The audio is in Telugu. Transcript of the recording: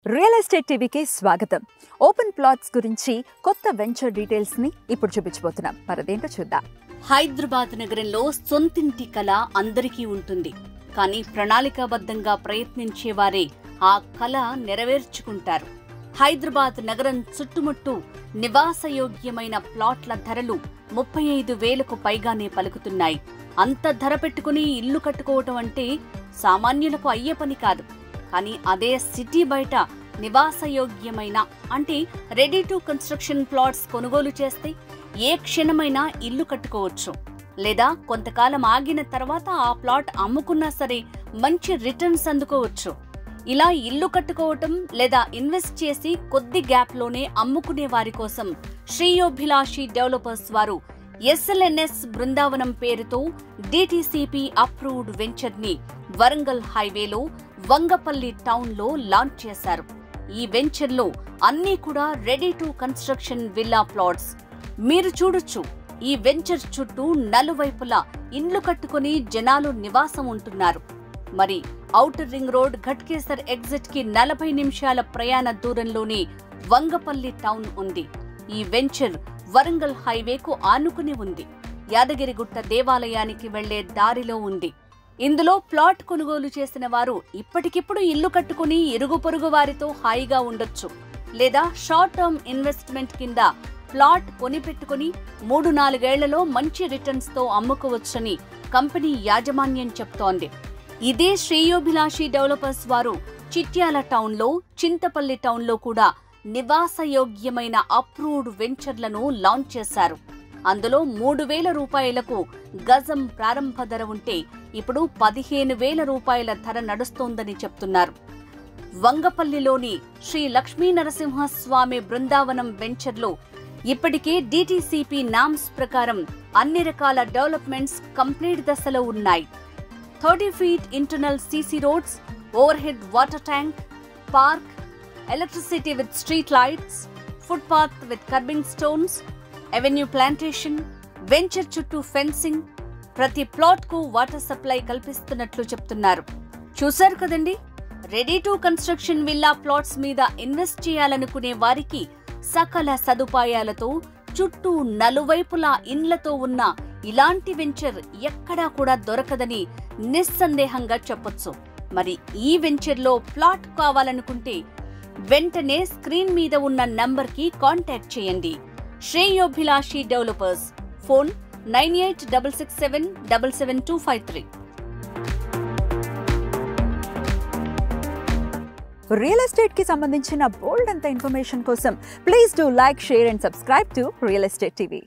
రియల్ ఎస్టేట్ టీవీకి స్వాగతం. ఓపెన్ ప్లాట్స్ గురించి కొత్త వెంచర్ డీటెయిల్స్ ని ఇప్పుడు చూపించబోతున్నాం. మరదేంటో చూద్దాం. హైదరాబాద్ నగరంలో సొంతింటి కళ అందరికీ ఉంటుంది. కానీ ప్రణాళికాబద్ధంగా ప్రయత్నించేవారే ఆ కళ నెరవేర్చుకుంటారు. హైదరాబాద్ నగరం చుట్టుముట్టు నివాసయోగ్యమైన ప్లాట్ల ధరలు 35,000కు పైగానే పలుకుతున్నాయి. అంత ధర పెట్టుకుని ఇల్లు కట్టుకోవటం అంటే సామాన్యులకు అయ్యే పని కాదు. కానీ అదే సిటీ బయట నివాసయోగ్యమైన అంటే రెడీ టు కన్స్ట్రక్షన్ ప్లాట్స్ కొనుగోలు చేస్తే ఏ క్షణమైనా ఇల్లు కట్టుకోవచ్చు. లేదా కొంతకాలం ఆగిన తర్వాత ఆ ప్లాట్ అమ్ముకున్నా సరే మంచి రిటర్న్స్ అందుకోవచ్చు. ఇలా ఇల్లు కట్టుకోవటం లేదా ఇన్వెస్ట్ చేసి కొద్ది గ్యాప్లోనే అమ్ముకునే వారి కోసం శ్రేయోభిలాషి డెవలపర్స్ వారు SLNS బృందావనం పేరుతో DTCP అప్రూవ్డ్ వెంచర్ ని వరంగల్ హైవేలో వంగపల్లి టౌన్ లో లాంచ్ చేశారు. ఈ వెంచర్ లో అన్నీ కూడా ready to construction villa plots. మీరు చూడొచ్చు, ఈ వెంచర్ చుట్టూ నలువైపులా ఇండ్లు కట్టుకుని జనాలు నివాసం ఉంటున్నారు. మరి outer ring road Ghatkesar exit కి 40 నిమిషాల ప్రయాణ దూరంలోనే వంగపల్లి టౌన్ ఉంది. ఈ వెంచర్ వరంగల్ హైవేకు ఆనుకుని ఉంది. యాదగిరిగుట్ట దేవాలయానికి వెళ్లే దారిలో ఉంది. ఇందులో ప్లాట్ కొనుగోలు చేసిన వారు ఇప్పటికిప్పుడు ఇల్లు కట్టుకుని ఇరుగు పొరుగు వారితో హాయిగా ఉండొచ్చు. లేదా షార్ట్ టర్మ్ ఇన్వెస్ట్మెంట్ కింద ప్లాట్ కొనిపెట్టుకుని 3-4 ఏళ్లలో మంచి రిటర్న్స్ తో అమ్ముకోవచ్చని కంపెనీ యాజమాన్యం చెప్తోంది. ఇదే శ్రేయోభిలాషి డెవలపర్స్ వారు చిట్యాల టౌన్లో, చింతపల్లి టౌన్లో కూడా నివాసయోగ్యమైన అప్రూవ్డ్ వెంచర్లను లాంచ్ చేశారు. అందులో 3,000 రూపాయలకు గజం ప్రారంభ ధర ఉంటే ఇప్పుడు 15,000 రూపాయల ధర నడుస్తోందని చెప్తున్నారు. వంగపల్లిలోని శ్రీ లక్ష్మీ నరసింహస్వామి బృందావనం వెంచర్లో ఇప్పటికే DTCP నామ్స్ ప్రకారం అన్ని రకాల డెవలప్మెంట్స్ కంప్లీట్ దశలో ఉన్నాయి. 30 feet internal CC roads, over head water tank, park, electricity with street lights, foot path with kerbing stones, avenue plantation, venture చుట్టూ ఫెన్సింగ్, ప్రతి ప్లాట్ కు వాటర్ సప్లై కల్పిస్తున్నట్లు చెప్తున్నారు. చూశారు కదండి, ready to construction villa plots మీద ఇన్వెస్ట్ చేయాలనుకునే వారికి సకల సదుపాయాలతో చుట్టూ నలువైపులా ఇండ్లతో ఉన్న ఇలాంటి వెంచర్ ఎక్కడా కూడా దొరకదని నిస్సందేహంగా చెప్పొచ్చు. మరి ఈ వెంచర్లో ప్లాట్ కావాలనుకుంటే వెంటనే స్క్రీన్ మీద ఉన్న నంబర్కి కాంటాక్ట్ చేయండి. శ్రేయోభిలాషి డెవలపర్స్, ఫోన్ 9866777253. రియల్ ఎస్టేట్ కి సంబంధించిన బోల్డ్ అంత ఇన్ఫర్మేషన్ కోసం please do like, share and subscribe to real estate TV.